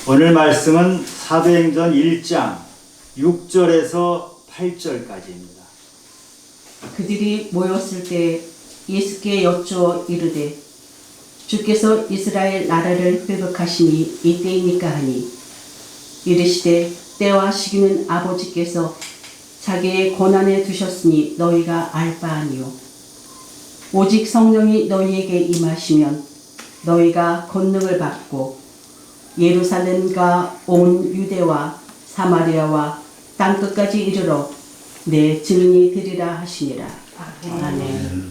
오늘 말씀은 사도행전 1장 6절에서 8절까지입니다. 그들이 모였을 때 예수께 여쭈어 이르되 주께서 이스라엘 나라를 회복하심이 이때입니까 하니 이르시되 때와 시기는 아버지께서 자기의 권한에 두셨으니 너희가 알 바 아니요 오직 성령이 너희에게 임하시면 너희가 권능을 받고 예루살렘과 온 유대와 사마리아와 땅끝까지 이르러 내 증인이 되리라 하시니라. 아멘.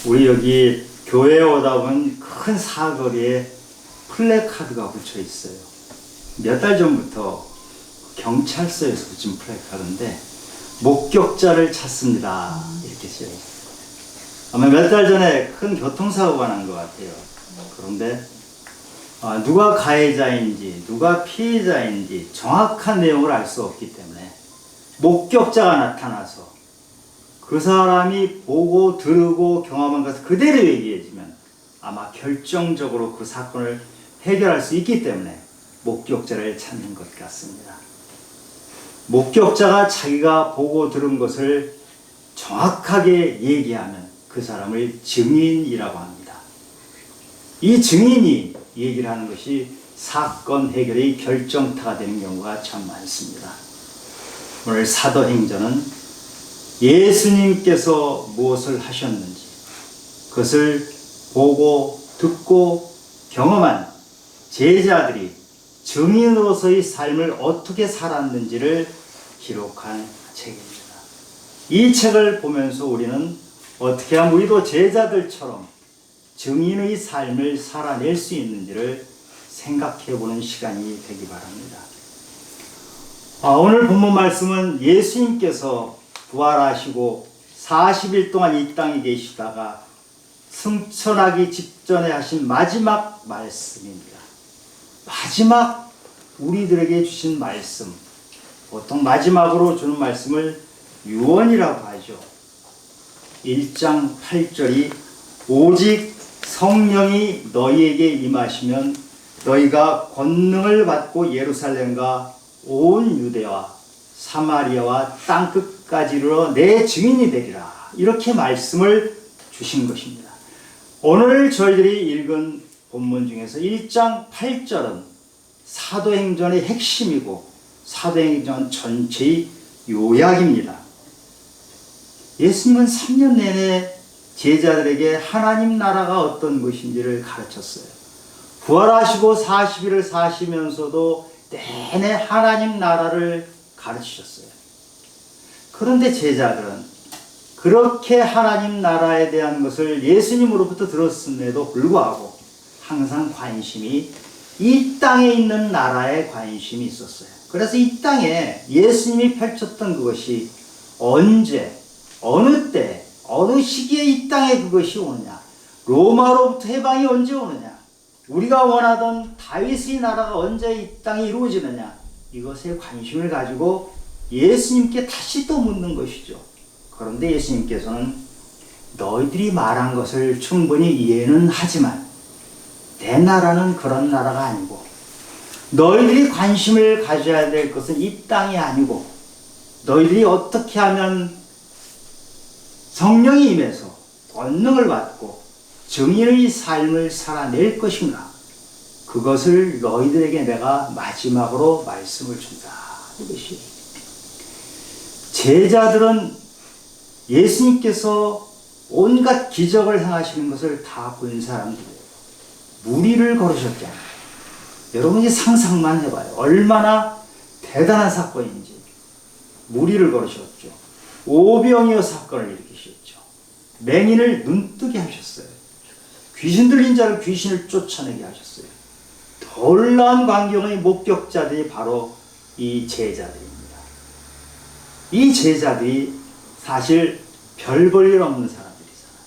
우리 여기 교회에 오다 보면 큰 사거리에 플래카드가 붙여 있어요. 몇 달 전부터 경찰서에서 붙인 플래카드인데 목격자를 찾습니다. 이렇게 써요. 아마 몇 달 전에 큰 교통사고가 난 것 같아요. 그런데 누가 가해자인지 누가 피해자인지 정확한 내용을 알 수 없기 때문에 목격자가 나타나서 그 사람이 보고 들으고 경험한 것을 그대로 얘기해주면 아마 결정적으로 그 사건을 해결할 수 있기 때문에 목격자를 찾는 것 같습니다. 목격자가 자기가 보고 들은 것을 정확하게 얘기하면 그 사람을 증인이라고 합니다. 이 증인이 얘기를 하는 것이 사건 해결의 결정타가 되는 경우가 참 많습니다. 오늘 사도행전은 예수님께서 무엇을 하셨는지 그것을 보고 듣고 경험한 제자들이 증인으로서의 삶을 어떻게 살았는지를 기록한 책입니다. 이 책을 보면서 우리는 어떻게 하면 우리도 제자들처럼 증인의 삶을 살아낼 수 있는지를 생각해보는 시간이 되기 바랍니다. 오늘 본문 말씀은 예수님께서 부활하시고 40일 동안 이 땅에 계시다가 승천하기 직전에 하신 마지막 말씀입니다. 마지막 우리들에게 주신 말씀, 보통 마지막으로 주는 말씀을 유언이라고 하죠. 1장 8절이 오직 성령이 너희에게 임하시면 너희가 권능을 받고 예루살렘과 온 유대와 사마리아와 땅끝까지 이르러 내 증인이 되리라. 이렇게 말씀을 주신 것입니다. 오늘 저희들이 읽은 본문 중에서 1장 8절은 사도행전의 핵심이고 사도행전 전체의 요약입니다. 예수님은 3년 내내 제자들에게 하나님 나라가 어떤 것인지를 가르쳤어요. 부활하시고 40일을 사시면서도 내내 하나님 나라를 가르치셨어요. 그런데 제자들은 그렇게 하나님 나라에 대한 것을 예수님으로부터 들었음에도 불구하고 항상 관심이 이 땅에 있는 나라에 관심이 있었어요. 그래서 이 땅에 예수님이 펼쳤던 그것이 언제, 어느 때, 어느 시기에 이 땅에 그것이 오느냐, 로마로부터 해방이 언제 오느냐, 우리가 원하던 다윗의 나라가 언제 이 땅에 이루어지느냐, 이것에 관심을 가지고 예수님께 다시 또 묻는 것이죠. 그런데 예수님께서는 너희들이 말한 것을 충분히 이해는 하지만 내 나라는 그런 나라가 아니고 너희들이 관심을 가져야 될 것은 이 땅이 아니고 너희들이 어떻게 하면 성령이 임해서 권능을 받고 증인의 삶을 살아낼 것인가, 그것을 너희들에게 내가 마지막으로 말씀을 준다. 이것이 제자들은 예수님께서 온갖 기적을 행하시는 것을 다 본 사람들이에요. 무리를 걸으셨잖아요. 여러분이 상상만 해봐요. 얼마나 대단한 사건인지. 무리를 걸으셨죠. 오병이어 사건을 일으키셨죠. 맹인을 눈뜨게 하셨어요. 귀신 들린 자를 귀신을 쫓아내게 하셨어요. 놀라운 광경의 목격자들이 바로 이 제자들입니다. 이 제자들이 사실 별 볼 일 없는 사람들이잖아요.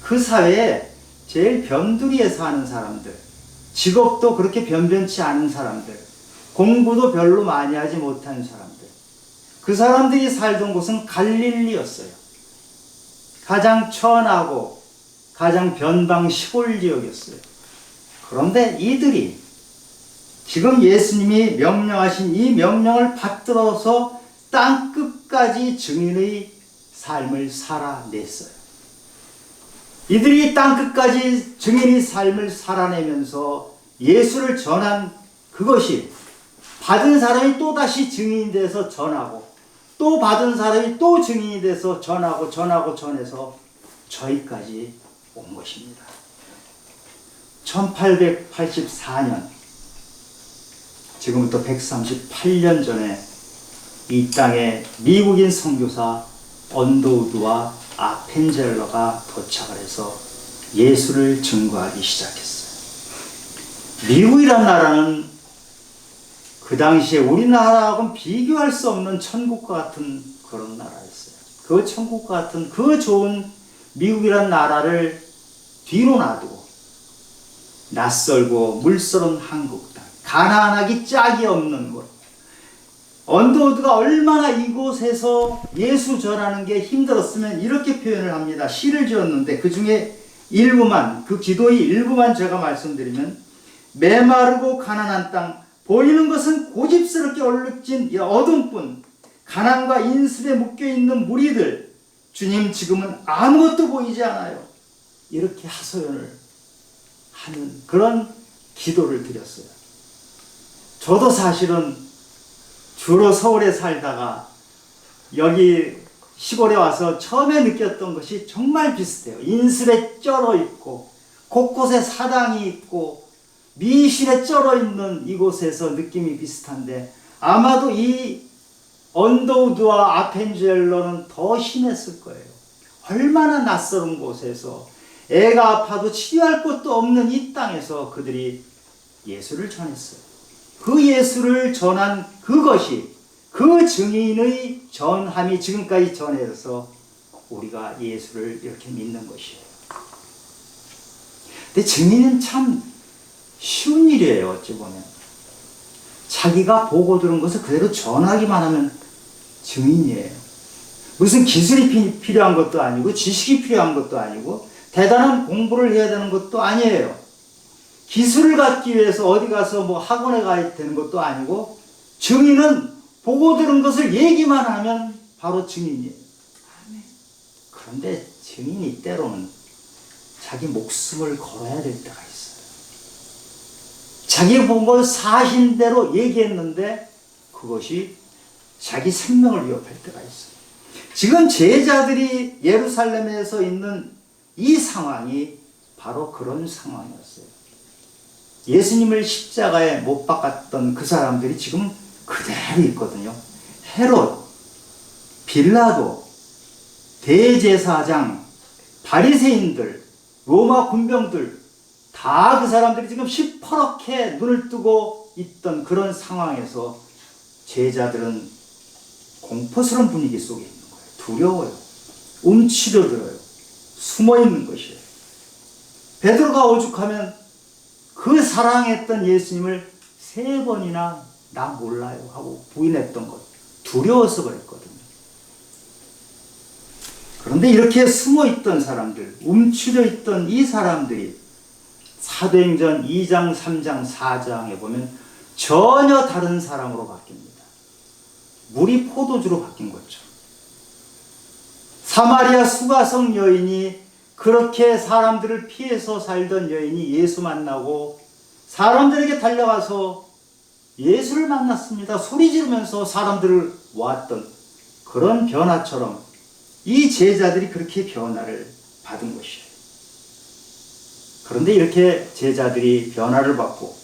그 사회에 제일 변두리에 사는 사람들, 직업도 그렇게 변변치 않은 사람들, 공부도 별로 많이 하지 못한 사람들, 그 사람들이 살던 곳은 갈릴리였어요. 가장 천하고 가장 변방 시골 지역이었어요. 그런데 이들이 지금 예수님이 명령하신 이 명령을 받들어서 땅 끝까지 증인의 삶을 살아냈어요. 이들이 땅 끝까지 증인의 삶을 살아내면서 예수를 전한 그것이 받은 사람이 또다시 증인이 돼서 전하고 또 받은 사람이 또 증인이 돼서 전하고 전해서 저희까지 온 것입니다. 1884년, 지금부터 138년 전에 이 땅에 미국인 선교사 언더우드와 아펜젤러가 도착을 해서 예수를 증거하기 시작했어요. 미국이란 나라는 그 당시에 우리나라하고는 비교할 수 없는 천국과 같은 그런 나라였어요. 그 천국과 같은 그 좋은 미국이란 나라를 뒤로 놔두고 낯설고 물서른 한국 땅, 가난하기 짝이 없는 곳, 언더우드가 얼마나 이곳에서 예수 전하는 게 힘들었으면 이렇게 표현을 합니다. 시를 지었는데 그 중에 일부만, 그 기도의 일부만 제가 말씀드리면, 메마르고 가난한 땅, 보이는 것은 고집스럽게 얼룩진 어둠뿐, 가난과 인습에 묶여있는 무리들, 주님 지금은 아무것도 보이지 않아요. 이렇게 하소연을 하는 그런 기도를 드렸어요. 저도 사실은 주로 서울에 살다가 여기 시골에 와서 처음에 느꼈던 것이 정말 비슷해요. 인습에 쩔어 있고 곳곳에 사당이 있고 미신에 쩔어 있는 이곳에서 느낌이 비슷한데, 아마도 이 언더우드와 아펜젤러는 더 심했을 거예요. 얼마나 낯설은 곳에서 애가 아파도 치료할 곳도 없는 이 땅에서 그들이 예수를 전했어요. 그 예수를 전한 그것이, 그 증인의 전함이 지금까지 전해져서 우리가 예수를 이렇게 믿는 것이에요. 근데 증인은 참 쉬운 일이에요. 어찌 보면 자기가 보고 들은 것을 그대로 전하기만 하면 증인이에요. 무슨 기술이 필요한 것도 아니고 지식이 필요한 것도 아니고 대단한 공부를 해야 되는 것도 아니에요. 기술을 갖기 위해서 어디 가서 뭐 학원에 가야 되는 것도 아니고, 증인은 보고 들은 것을 얘기만 하면 바로 증인이에요. 그런데 증인이 때로는 자기 목숨을 걸어야 될 때가 있어요. 자기 본 걸 사실대로 얘기했는데 그것이 자기 생명을 위협할 때가 있어요. 지금 제자들이 예루살렘에서 있는 이 상황이 바로 그런 상황이었어요. 예수님을 십자가에 못 박았던 그 사람들이 지금 그대로 있거든요. 헤롯, 빌라도, 대제사장, 바리새인들, 로마 군병들, 다 그 사람들이 지금 시퍼렇게 눈을 뜨고 있던 그런 상황에서 제자들은 공포스러운 분위기 속에 있는 거예요. 두려워요. 움츠려들어요. 숨어있는 것이에요. 베드로가 오죽하면 그 사랑했던 예수님을 3번이나 나 몰라요 하고 부인했던 것, 두려워서 그랬거든요. 그런데 이렇게 숨어있던 사람들, 움츠려 있던 이 사람들이 사도행전 2장, 3장, 4장에 보면 전혀 다른 사람으로 바뀝니다. 물이 포도주로 바뀐 거죠. 사마리아 수가성 여인이, 그렇게 사람들을 피해서 살던 여인이 예수 만나고 사람들에게 달려가서 예수를 만났습니다. 소리 지르면서 사람들을 모았던 그런 변화처럼 이 제자들이 그렇게 변화를 받은 것이에요. 그런데 이렇게 제자들이 변화를 받고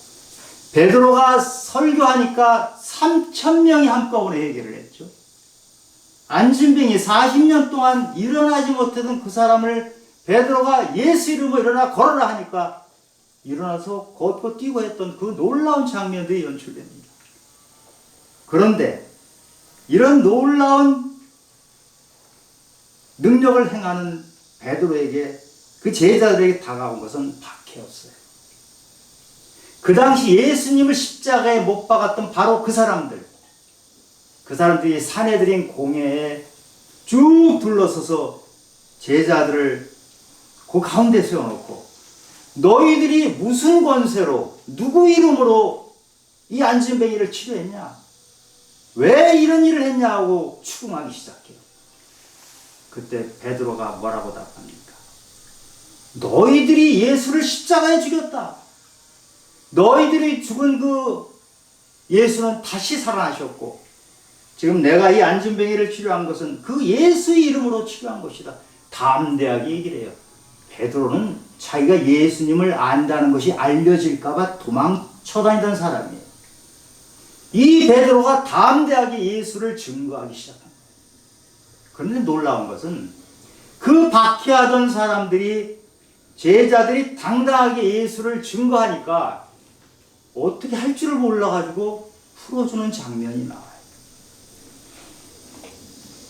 베드로가 설교하니까 3,000명이 한꺼번에 회개를 했죠. 안진뱅이 40년 동안 일어나지 못하던 그 사람을 베드로가 예수 이름으로 일어나 걸어라 하니까 일어나서 걷고 뛰고 했던 그 놀라운 장면들이 연출됩니다. 그런데 이런 놀라운 능력을 행하는 베드로에게, 그 제자들에게 다가온 것은 박해였어요. 그 당시 예수님을 십자가에 못 박았던 바로 그 사람들이 사내들인 공회에 쭉 둘러서서 제자들을 그 가운데 세워놓고 너희들이 무슨 권세로 누구 이름으로 이 안진뱅이를 치료했냐? 왜 이런 일을 했냐고 추궁하기 시작해요. 그때 베드로가 뭐라고 답합니까? 너희들이 예수를 십자가에 죽였다. 너희들이 죽은 그 예수는 다시 살아나셨고 지금 내가 이 안진뱅이를 치료한 것은 그 예수의 이름으로 치료한 것이다. 담대하게 얘기를 해요. 베드로는 자기가 예수님을 안다는 것이 알려질까 봐 도망쳐 다니던 사람이에요. 이 베드로가 담대하게 예수를 증거하기 시작합니다. 그런데 놀라운 것은 그 박해하던 사람들이 제자들이 당당하게 예수를 증거하니까 어떻게 할 줄을 몰라가지고 풀어주는 장면이 나와요.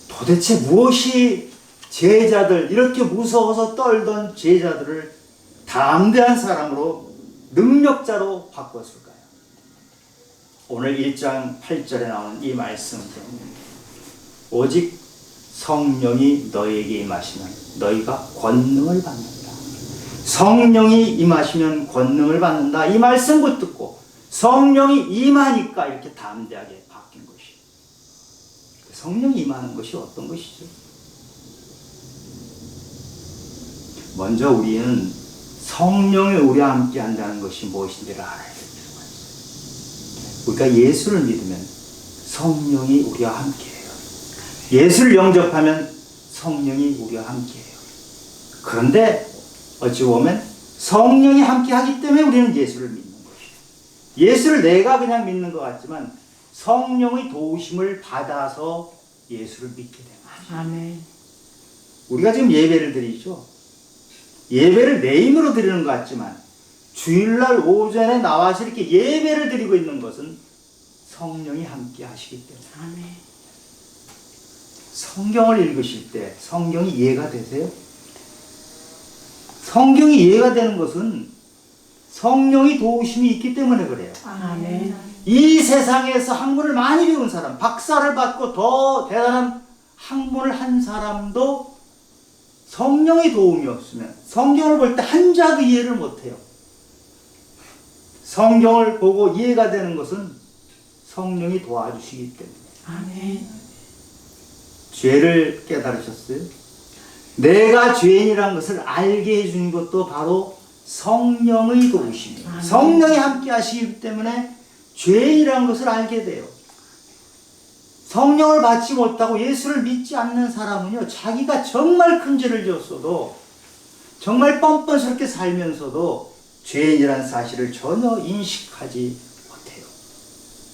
도대체 무엇이 제자들, 이렇게 무서워서 떨던 제자들을 담대한 사람으로 능력자로 바꿨을까요? 오늘 1장 8절에 나오는 이 말씀 때문에 오직 성령이 너희에게 임하시면 너희가 권능을 받는다. 성령이 임하시면 권능을 받는다. 이 말씀 붙듣고 성령이 임하니까 이렇게 담대하게 바뀐 것이에요. 성령이 임하는 것이 어떤 것이죠? 먼저 우리는 성령이 우리와 함께 한다는 것이 무엇인지를 알아야 됩니다. 우리가 예수를 믿으면 성령이 우리와 함께 해요. 예수를 영접하면 성령이 우리와 함께 해요. 그런데 어찌 보면 성령이 함께 하기 때문에 우리는 예수를 믿는 것이에요. 예수를 내가 그냥 믿는 것 같지만 성령의 도우심을 받아서 예수를 믿게 됩니다. 아멘. 우리가 지금 예배를 드리죠. 예배를 내 힘으로 드리는 것 같지만 주일날 오전에 나와서 이렇게 예배를 드리고 있는 것은 성령이 함께 하시기 때문에. 아멘. 성경을 읽으실 때 성경이 이해가 되세요? 성경이 이해가 되는 것은 성령이 도우심이 있기 때문에 그래요. 아멘. 이 세상에서 학문을 많이 배운 사람, 박사를 받고 더 대단한 학문을 한 사람도 성령의 도움이 없으면 성경을 볼 때 한자도 이해를 못해요. 성경을 보고 이해가 되는 것은 성령이 도와주시기 때문에. 아멘. 죄를 깨달으셨어요? 내가 죄인이라는 것을 알게 해주는 것도 바로 성령의 도우심이에요. 아멘. 성령이 함께 하시기 때문에 죄인이라는 것을 알게 돼요. 성령을 받지 못하고 예수를 믿지 않는 사람은요, 자기가 정말 큰 죄를 지었어도, 정말 뻔뻔스럽게 살면서도 죄인이라는 사실을 전혀 인식하지 못해요.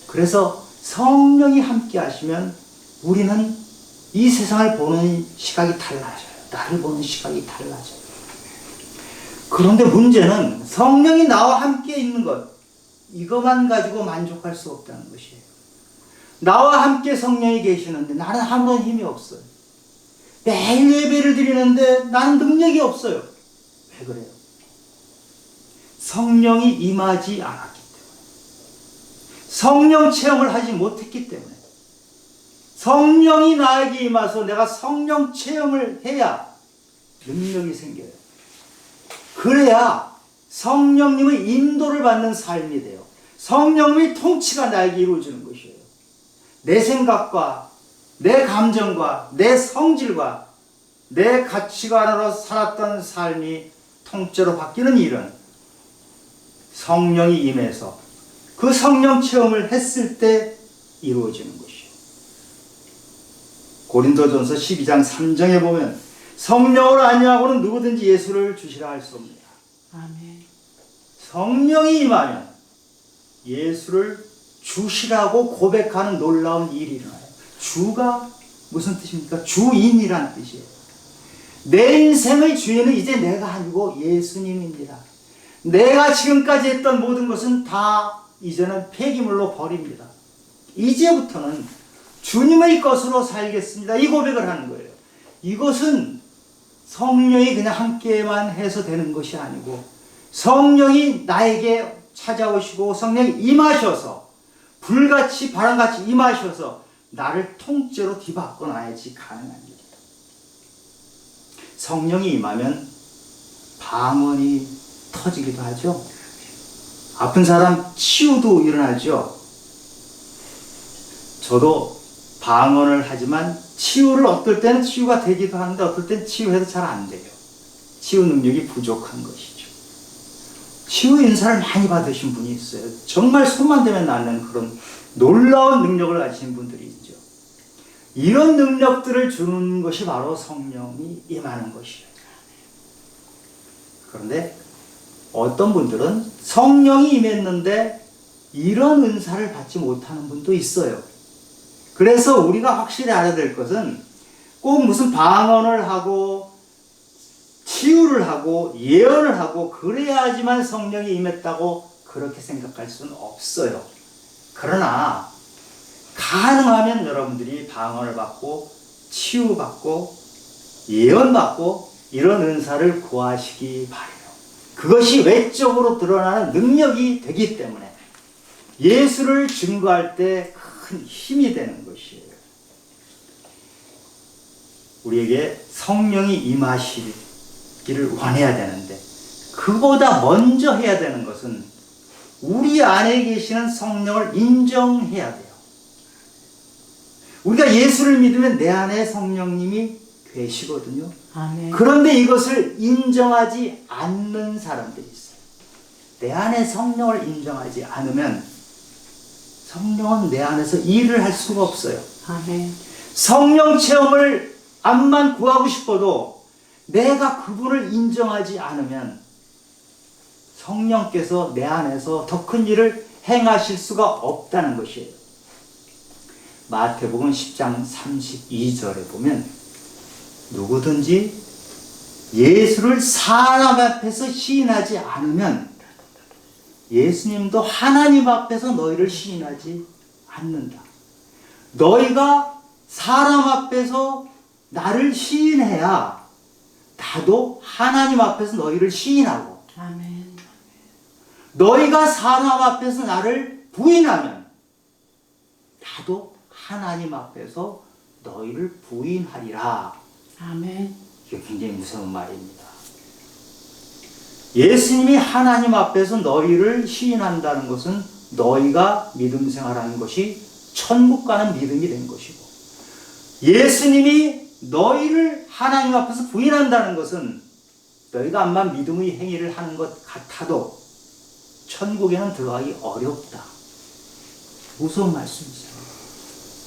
그래서 성령이 함께 하시면 우리는 이 세상을 보는 시각이 달라져요. 나를 보는 시각이 달라져요. 그런데 문제는 성령이 나와 함께 있는 것, 이것만 가지고 만족할 수 없다는 것이에요. 나와 함께 성령이 계시는데 나는 아무런 힘이 없어요. 매일 예배를 드리는데 나는 능력이 없어요. 왜 그래요? 성령이 임하지 않았기 때문에. 성령 체험을 하지 못했기 때문에. 성령이 나에게 임해서 내가 성령 체험을 해야 능력이 생겨요. 그래야 성령님의 인도를 받는 삶이 돼요. 성령님의 통치가 나에게 이루어지는 것이에요. 내 생각과 내 감정과 내 성질과 내 가치관으로 살았던 삶이 통째로 바뀌는 일은 성령이 임해서 그 성령 체험을 했을 때 이루어지는 것이에요. 고린도전서 12장 3절에 보면 성령으로 아니하고는 누구든지 예수를 주시라 할 수 없느니라. 아멘. 성령이 임하면 예수를 주시라고 고백하는 놀라운 일이 일어나요. 주가 무슨 뜻입니까? 주인이란 뜻이에요. 내 인생의 주인은 이제 내가 아니고 예수님입니다. 내가 지금까지 했던 모든 것은 다 이제는 폐기물로 버립니다. 이제부터는 주님의 것으로 살겠습니다. 이 고백을 하는 거예요. 이것은 성령이 그냥 함께만 해서 되는 것이 아니고 성령이 나에게 찾아오시고 성령이 임하셔서 불같이 바람같이 임하셔서 나를 통째로 뒤바꿔 놔야지 가능한 일이에요. 성령이 임하면 방언이 터지기도 하죠. 아픈 사람 치유도 일어나죠. 저도 방언을 하지만 치유를 어떨 때는 치유가 되기도 하는데 어떨 때는 치유해도 잘 안 돼요. 치유 능력이 부족한 것이죠. 치유 인사를 많이 받으신 분이 있어요. 정말 손만 대면 낫는 그런 놀라운 능력을 가지신 분들이 있죠. 이런 능력들을 주는 것이 바로 성령이 임하는 것이에요. 그런데 어떤 분들은 성령이 임했는데 이런 은사를 받지 못하는 분도 있어요. 그래서 우리가 확실히 알아야 될 것은 꼭 무슨 방언을 하고 치유를 하고 예언을 하고 그래야지만 성령이 임했다고 그렇게 생각할 수는 없어요. 그러나 가능하면 여러분들이 방언을 받고 치유받고 예언받고 이런 은사를 구하시기 바라요. 그것이 외적으로 드러나는 능력이 되기 때문에 예수를 증거할 때 큰 힘이 되는 것이에요. 우리에게 성령이 임하시기를 원해야 되는데 그보다 먼저 해야 되는 것은 우리 안에 계시는 성령을 인정해야 돼요. 우리가 예수를 믿으면 내 안에 성령님이 계시거든요. 아멘. 그런데 이것을 인정하지 않는 사람들이 있어요. 내 안에 성령을 인정하지 않으면 성령은 내 안에서 일을 할 수가 없어요. 아멘. 성령 체험을 암만 구하고 싶어도 내가 그분을 인정하지 않으면 성령께서 내 안에서 더 큰 일을 행하실 수가 없다는 것이에요. 마태복음 10장 32절에 보면 누구든지 예수를 사람 앞에서 시인하지 않으면 예수님도 하나님 앞에서 너희를 시인하지 않는다. 너희가 사람 앞에서 나를 시인해야 나도 하나님 앞에서 너희를 시인하고 아멘. 너희가 사람 앞에서 나를 부인하면 나도 하나님 앞에서 너희를 부인하리라. 아멘. 이게 굉장히 무서운 말입니다. 예수님이 하나님 앞에서 너희를 시인한다는 것은 너희가 믿음 생활하는 것이 천국 가는 믿음이 된 것이고 예수님이 너희를 하나님 앞에서 부인한다는 것은 너희가 암만 믿음의 행위를 하는 것 같아도 천국에는 들어가기 어렵다. 무서운 말씀이죠.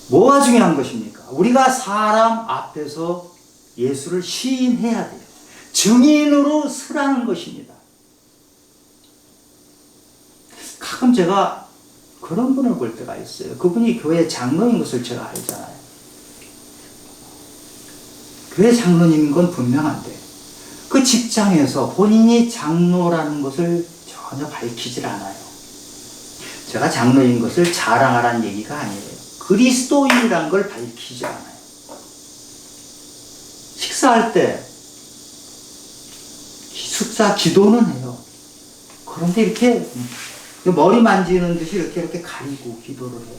뭐가 중요한 것입니까? 우리가 사람 앞에서 예수를 시인해야 돼요. 증인으로 서라는 것입니다. 가끔 제가 그런 분을 볼 때가 있어요. 그분이 교회 장로인 것을 제가 알잖아요. 교회 장로님인 건 분명한데 그 직장에서 본인이 장로라는 것을 전혀 밝히질 않아요. 제가 장로인 것을 자랑하라는 얘기가 아니에요. 그리스도인이라는 걸 밝히지 않아요. 식사할 때 식사 기도는 해요. 그런데 이렇게 머리 만지는 듯이 이렇게 가리고 기도를 해요.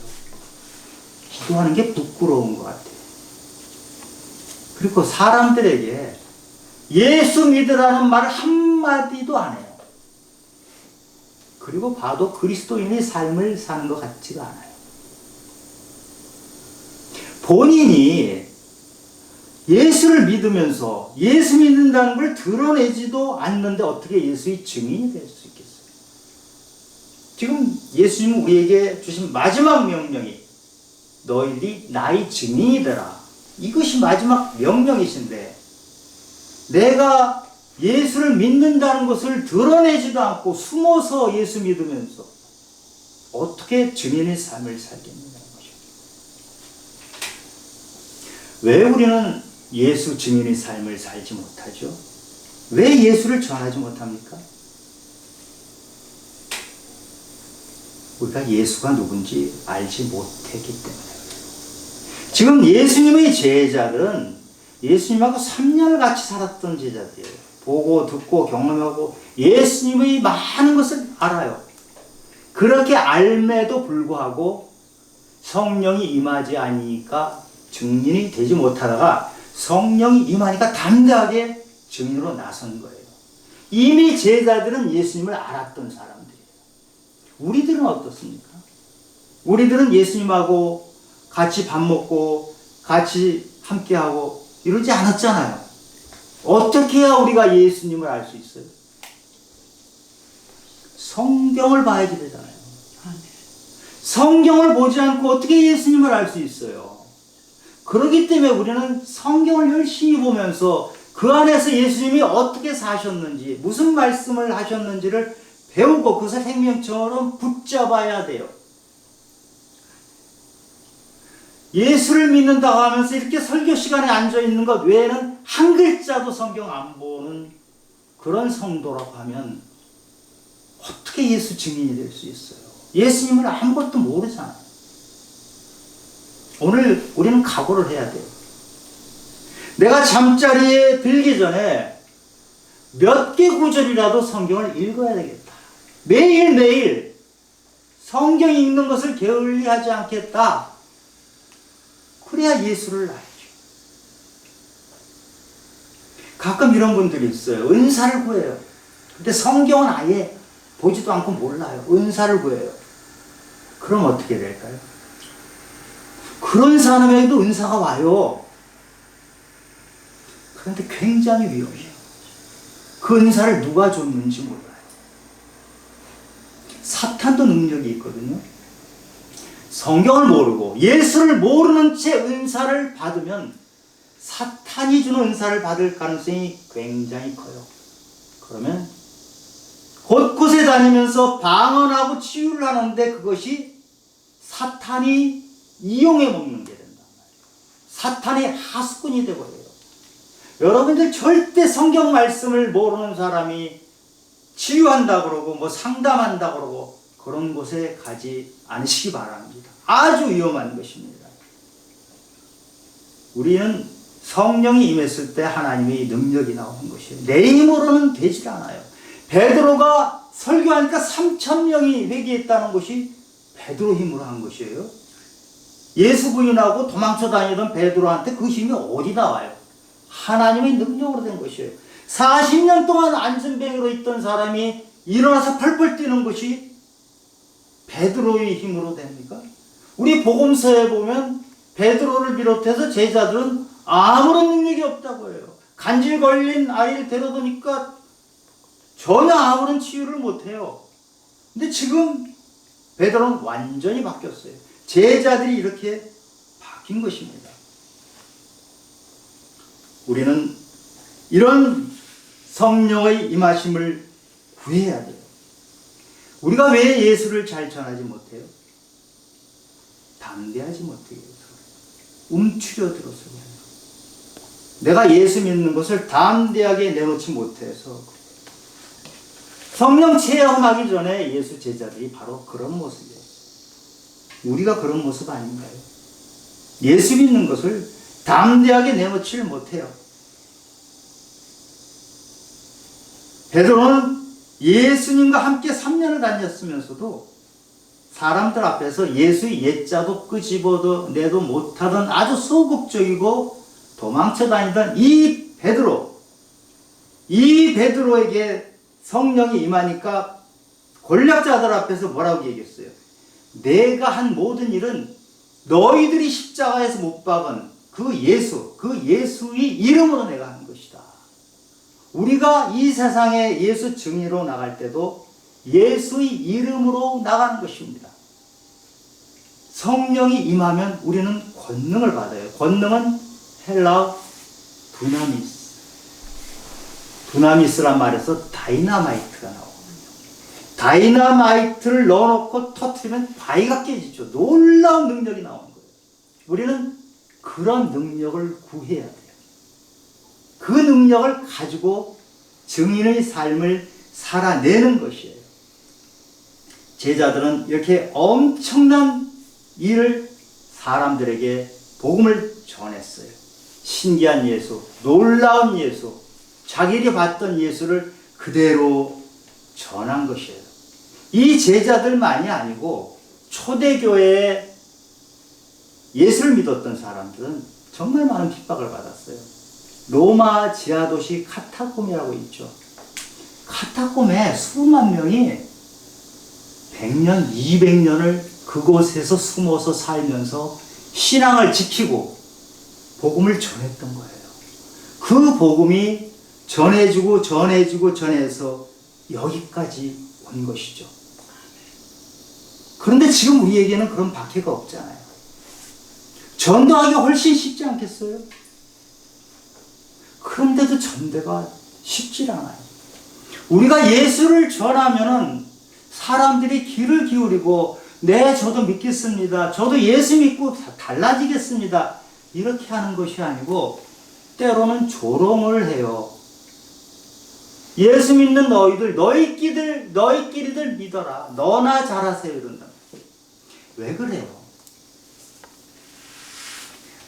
기도하는 게 부끄러운 것 같아요. 그리고 사람들에게 예수 믿으라는 말 한마디도 안 해요. 그리고 봐도 그리스도인의 삶을 사는 것 같지가 않아요. 본인이 예수를 믿으면서 예수 믿는다는 걸 드러내지도 않는데 어떻게 예수의 증인이 될 수 있겠어요? 지금 예수님은 우리에게 주신 마지막 명령이 너희들이 나의 증인이 되라. 이것이 마지막 명령이신데 내가 예수를 믿는다는 것을 드러내지도 않고 숨어서 예수 믿으면서 어떻게 증인의 삶을 살겠느냐는 것입니다. 왜 우리는 예수 증인의 삶을 살지 못하죠? 왜 예수를 전하지 못합니까? 우리가 예수가 누군지 알지 못했기 때문에. 지금 예수님의 제자들은 예수님하고 3년을 같이 살았던 제자들이에요. 보고 듣고 경험하고 예수님의 많은 것을 알아요. 그렇게 알매도 불구하고 성령이 임하지 않으니까 증인이 되지 못하다가 성령이 임하니까 담대하게 증인으로 나선 거예요. 이미 제자들은 예수님을 알았던 사람들이에요. 우리들은 어떻습니까? 우리들은 예수님하고 같이 밥 먹고 같이 함께하고 이러지 않았잖아요. 어떻게 해야 우리가 예수님을 알 수 있어요? 성경을 봐야지 되잖아요. 아멘. 성경을 보지 않고 어떻게 예수님을 알 수 있어요? 그렇기 때문에 우리는 성경을 열심히 보면서 그 안에서 예수님이 어떻게 사셨는지, 무슨 말씀을 하셨는지를 배우고 그것을 생명처럼 붙잡아야 돼요. 예수를 믿는다고 하면서 이렇게 설교 시간에 앉아 있는 것 외에는 한 글자도 성경 안 보는 그런 성도라고 하면 어떻게 예수 증인이 될 수 있어요? 예수님을 아무것도 모르잖아요. 오늘 우리는 각오를 해야 돼요. 내가 잠자리에 들기 전에 몇 개 구절이라도 성경을 읽어야 되겠다. 매일매일 성경 읽는 것을 게을리하지 않겠다. 그래야 예수를 알죠. 가끔 이런 분들이 있어요. 은사를 구해요. 근데 성경은 아예 보지도 않고 몰라요. 은사를 구해요. 그럼 어떻게 될까요? 그런 사람에게도 은사가 와요. 그런데 굉장히 위험해요. 그 은사를 누가 줬는지 몰라요. 사탄도 능력이 있거든요. 성경을 모르고 예수를 모르는 채 은사를 받으면 사탄이 주는 은사를 받을 가능성이 굉장히 커요. 그러면 곳곳에 다니면서 방언하고 치유를 하는데 그것이 사탄이 이용해 먹는 게 된단 말이에요. 사탄의 하수꾼이 되버려요. 여러분들 절대 성경 말씀을 모르는 사람이 치유한다 그러고 뭐 상담한다 그러고 그런 곳에 가지 않으시기 바랍니다. 아주 위험한 것입니다. 우리는 성령이 임했을 때 하나님의 능력이 나오는 것이에요. 내 힘으로는 되질 않아요. 베드로가 설교하니까 3,000명이 회개했다는 것이 베드로 힘으로 한 것이에요. 예수 부인하고 도망쳐 다니던 베드로한테 그 힘이 어디 나와요? 하나님의 능력으로 된 것이에요. 40년 동안 안전뱅이로 있던 사람이 일어나서 펄펄 뛰는 것이 베드로의 힘으로 됩니까? 우리 복음서에 보면 베드로를 비롯해서 제자들은 아무런 능력이 없다고 해요. 간질 걸린 아이를 데려다니까 전혀 아무런 치유를 못해요. 근데 지금 베드로는 완전히 바뀌었어요. 제자들이 이렇게 바뀐 것입니다. 우리는 이런 성령의 임하심을 구해야 돼요. 우리가 왜 예수를 잘 전하지 못해요? 담대하지 못해요. 움츠려 들어서 그래요. 내가 예수 믿는 것을 담대하게 내놓지 못해서 성령 체험하기 전에 예수 제자들이 바로 그런 모습이에요. 우리가 그런 모습 아닌가요? 예수 믿는 것을 담대하게 내놓지를 못해요. 베드로는 예수님과 함께 3년을 다녔으면서도 사람들 앞에서 예수의 옛자도 끄집어내도 못하던 아주 소극적이고 도망쳐 다니던 이 베드로에게 성령이 임하니까 권력자들 앞에서 뭐라고 얘기했어요? 내가 한 모든 일은 너희들이 십자가에서 못 박은 그 예수의 이름으로 내가 한 것이다. 우리가 이 세상에 예수 증인으로 나갈 때도 예수의 이름으로 나가는 것입니다. 성령이 임하면 우리는 권능을 받아요. 권능은 헬라어 두나미스란 말에서 다이나마이트가 나오거든요. 다이나마이트를 넣어놓고 터뜨리면 바위가 깨지죠. 놀라운 능력이 나오는 거예요. 우리는 그런 능력을 구해야 돼요. 그 능력을 가지고 증인의 삶을 살아내는 것이에요. 제자들은 이렇게 엄청난 일을 사람들에게 복음을 전했어요. 신기한 예수, 놀라운 예수, 자기들이 봤던 예수를 그대로 전한 것이에요. 이 제자들만이 아니고 초대교회에 예수를 믿었던 사람들은 정말 많은 핍박을 받았어요. 로마 지하도시 카타콤이라고 있죠. 카타콤에 수만 명이 100년, 200년을 그곳에서 숨어서 살면서 신앙을 지키고 복음을 전했던 거예요. 그 복음이 전해서 여기까지 온 것이죠. 그런데 지금 우리에게는 그런 박해가 없잖아요. 전도하기가 훨씬 쉽지 않겠어요? 그런데도 전도가 쉽지 않아요. 우리가 예수를 전하면은 사람들이 귀를 기울이고, 네, 저도 믿겠습니다. 저도 예수 믿고 달라지겠습니다. 이렇게 하는 것이 아니고, 때로는 조롱을 해요. 예수 믿는 너희들, 너희끼리들 믿어라. 너나 잘하세요. 이런다. 왜 그래요?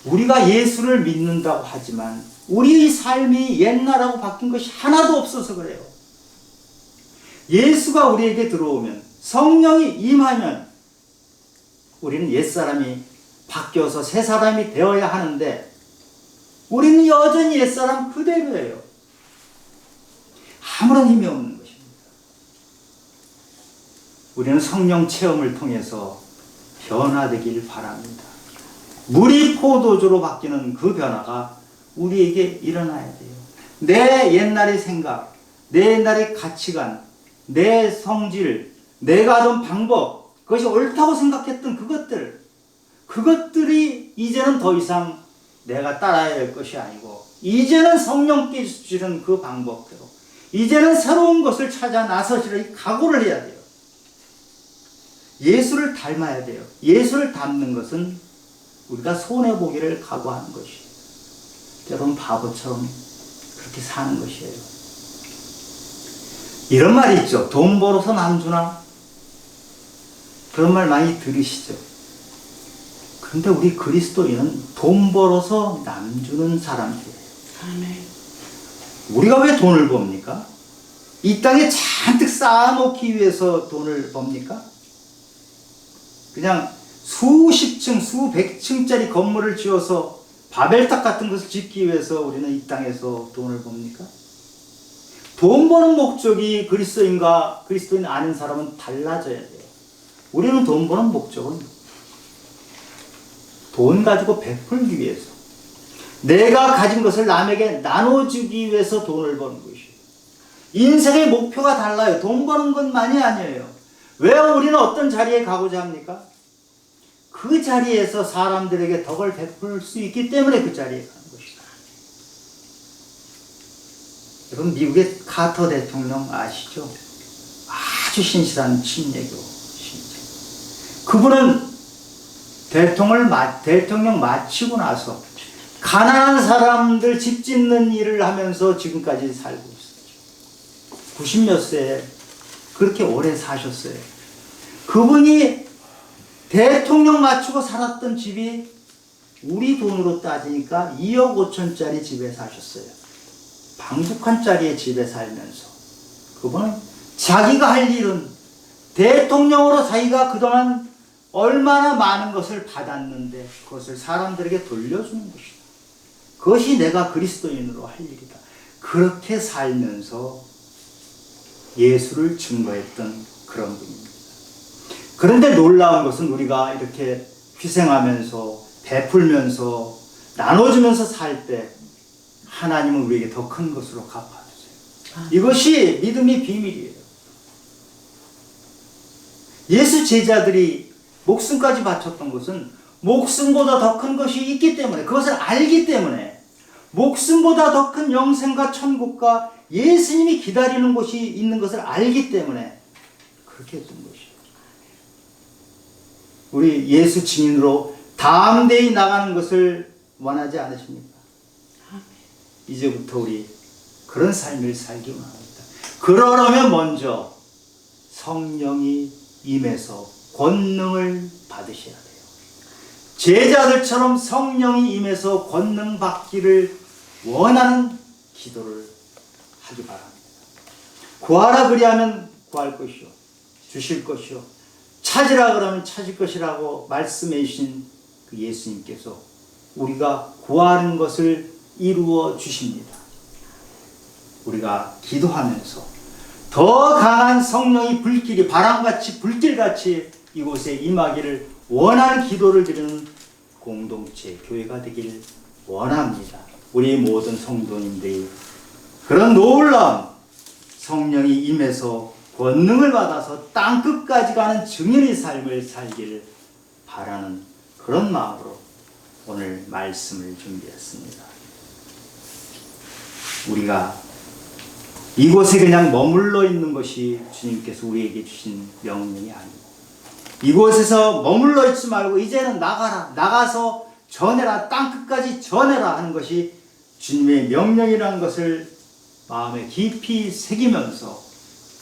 우리가 예수를 믿는다고 하지만 우리의 삶이 옛날하고 바뀐 것이 하나도 없어서 그래요. 예수가 우리에게 들어오면, 성령이 임하면 우리는 옛사람이 바뀌어서 새 사람이 되어야 하는데 우리는 여전히 옛사람 그대로예요. 아무런 힘이 없는 것입니다. 우리는 성령 체험을 통해서 변화되길 바랍니다. 물이 포도주로 바뀌는 그 변화가 우리에게 일어나야 돼요. 내 옛날의 생각, 내 옛날의 가치관, 내 성질, 내가 하던 방법, 그것이 옳다고 생각했던 그것들이 이제는 더 이상 내가 따라야 할 것이 아니고, 이제는 성령께 주시는 그 방법대로, 이제는 새로운 것을 찾아 나서시를 각오를 해야 돼요. 예수를 닮아야 돼요. 예수를 닮는 것은 우리가 손해보기를 각오하는 것이에요. 때로는 바보처럼 그렇게 사는 것이에요. 이런 말이 있죠. 돈 벌어서 남주나? 그런 말 많이 들으시죠. 그런데 우리 그리스도인은 돈 벌어서 남주는 사람들이에요. 아멘. 우리가 왜 돈을 법니까? 이 땅에 잔뜩 쌓아놓기 위해서 돈을 법니까? 그냥 수십 층, 수백 층짜리 건물을 지어서 바벨탑 같은 것을 짓기 위해서 우리는 이 땅에서 돈을 법니까? 돈 버는 목적이 그리스도인과 그리스도인 아닌 사람은 달라져야 돼요. 우리는 돈 버는 목적은 돈 가지고 베풀기 위해서, 내가 가진 것을 남에게 나눠주기 위해서 돈을 버는 것이에요. 인생의 목표가 달라요. 돈 버는 것만이 아니에요. 왜 우리는 어떤 자리에 가고자 합니까? 그 자리에서 사람들에게 덕을 베풀 수 있기 때문에 그 자리에 가는 것이다. 여러분, 미국의 카터 대통령 아시죠? 아주 신실한 친예교 신자. 그분은 대통령 마치고 나서 가난한 사람들 집 짓는 일을 하면서 지금까지 살고 있었죠. 90몇 세에 그렇게 오래 사셨어요. 그분이 대통령 마치고 살았던 집이 우리 돈으로 따지니까 2억 5천짜리 집에 사셨어요. 방 2칸짜리 집에 살면서 그분은 자기가 할 일은, 대통령으로 자기가 그동안 얼마나 많은 것을 받았는데 그것을 사람들에게 돌려주는 것이다. 그것이 내가 그리스도인으로 할 일이다. 그렇게 살면서 예수를 증거했던 그런 분입니다. 그런데 놀라운 것은 우리가 이렇게 희생하면서 베풀면서 나눠주면서 살 때 하나님은 우리에게 더 큰 것으로 갚아주세요. 이것이 믿음의 비밀이에요. 예수 제자들이 목숨까지 바쳤던 것은 목숨보다 더 큰 것이 있기 때문에, 그것을 알기 때문에, 목숨보다 더 큰 영생과 천국과 예수님이 기다리는 곳이 있는 것을 알기 때문에 그렇게 했던 것이에요. 우리 예수 증인으로 담대히 나가는 것을 원하지 않으십니까? 이제부터 우리 그런 삶을 살기 원합니다. 그러려면 먼저 성령이 임해서 권능을 받으셔야 돼요. 제자들처럼 성령이 임해서 권능 받기를 원하는 기도를 하기 바랍니다. 구하라 그리하면 구할 것이요, 주실 것이요, 찾으라 그러면 찾을 것이라고 말씀해 주신 그 예수님께서 우리가 구하는 것을 이루어 주십니다. 우리가 기도하면서 더 강한 성령이 불길이 바람같이 불길같이 이곳에 임하기를 원하는 기도를 드리는 공동체 교회가 되길 원합니다. 우리 모든 성도님들이 그런 놀라운 성령이 임해서 권능을 받아서 땅끝까지 가는 증인의 삶을 살기를 바라는 그런 마음으로 오늘 말씀을 준비했습니다. 우리가 이곳에 그냥 머물러 있는 것이 주님께서 우리에게 주신 명령이 아니고 이곳에서 머물러 있지 말고 이제는 나가라, 나가서 전해라, 땅끝까지 전해라 하는 것이 주님의 명령이라는 것을 마음에 깊이 새기면서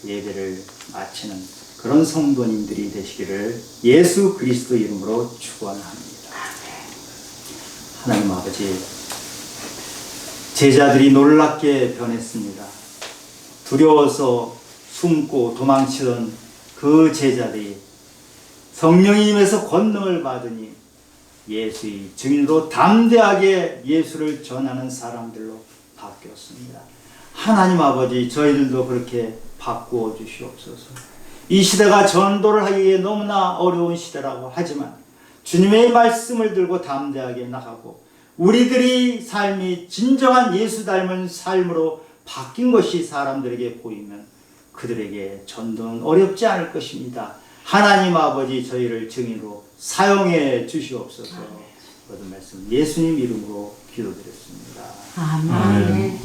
예배를 마치는 그런 성도님들이 되시기를 예수 그리스도 이름으로 축원합니다. 하나님 아버지, 제자들이 놀랍게 변했습니다. 두려워서 숨고 도망치던 그 제자들이 성령이 임해서 권능을 받으니 예수의 증인으로 담대하게 예수를 전하는 사람들로 바뀌었습니다. 하나님 아버지, 저희들도 그렇게 바꾸어 주시옵소서. 이 시대가 전도를 하기에 너무나 어려운 시대라고 하지만 주님의 말씀을 들고 담대하게 나가고 우리들의 삶이 진정한 예수 닮은 삶으로 바뀐 것이 사람들에게 보이면 그들에게 전도는 어렵지 않을 것입니다. 하나님 아버지, 저희를 증인으로 사용해 주시옵소서. 모든 말씀 예수님 이름으로 기도드렸습니다. 아멘.